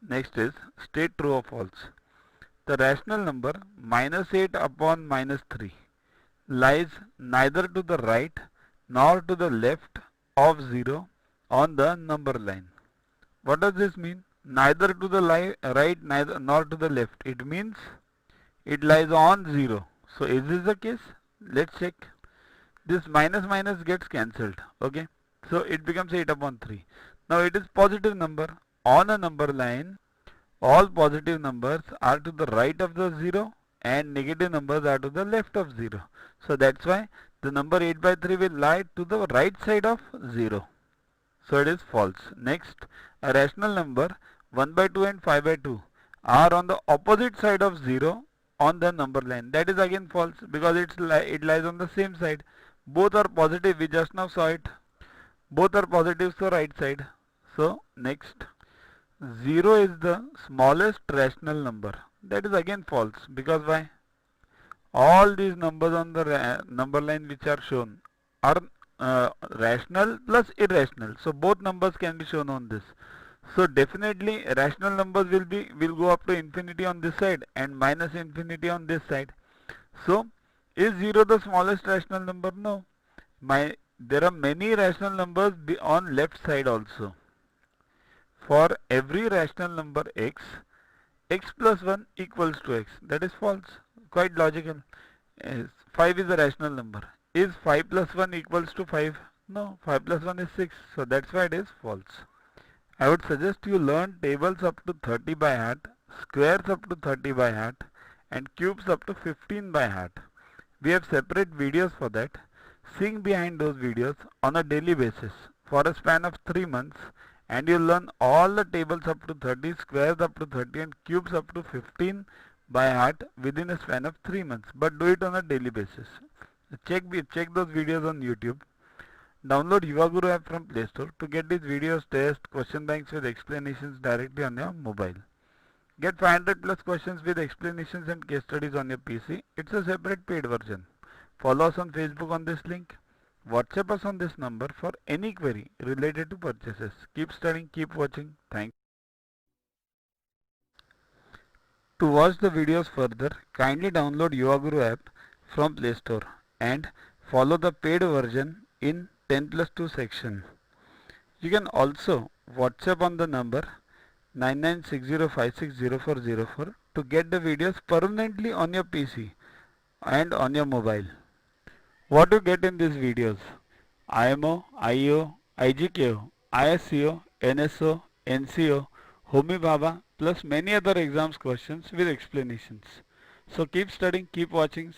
Next is state true or false. The rational number -8 upon -3 lies neither to the right nor to the left of 0 on the number line. What does this mean? Neither to the right neither nor to the left. It means it lies on 0. So is this the case? Let's check. This minus minus gets cancelled. Okay. So it becomes 8 upon 3. Now it is positive number. On a number line, all positive numbers are to the right of the 0 and negative numbers are to the left of 0. So that's why the number 8 by 3 will lie to the right side of 0. So it is false. Next, a rational number 1 by 2 and 5 by 2 are on the opposite side of 0 on the number line. That is again false because it lies on the same side. Both are positive. We just now saw it. Both are positive, so right side. So next, 0 is the smallest rational number. That is again false because why? All these numbers on the number line which are shown are rational plus irrational. So both numbers can be shown on this. So definitely rational numbers will go up to infinity on this side and minus infinity on this side. So is 0 the smallest rational number? No. There are many rational numbers on left side also. For every rational number x, x plus 1 equals to x. That is false. Quite logical. 5 is a rational number. Is 5 plus 1 equals to 5? No, 5 plus 1 is 6. So that's why it is false. I would suggest you learn tables up to 30 by heart, squares up to 30 by heart, and cubes up to 15 by heart. We have separate videos for that. Sing behind those videos on a daily basis for a span of 3 months, and you'll learn all the tables up to 30, squares up to 30, and cubes up to 15 by heart within a span of 3 months. But do it on a daily basis. Check those videos on YouTube. Download Guru app from Play Store to get these videos, tests, question banks with explanations directly on your mobile. Get 500 plus questions with explanations and case studies on your PC. It's a separate paid version. Follow us on Facebook on this link. WhatsApp us on this number for any query related to purchases. Keep studying, keep watching. Thanks. To watch the videos further, kindly download Guru app from Play Store and follow the paid version in 10+2 section. You can also WhatsApp on the number 9960560404 to get the videos permanently on your PC and on your mobile. What you get in these videos? IMO, IO, IGKO, ISCO, NSO, NCO, Homi Bhabha plus many other exams questions with explanations. So keep studying, keep watching.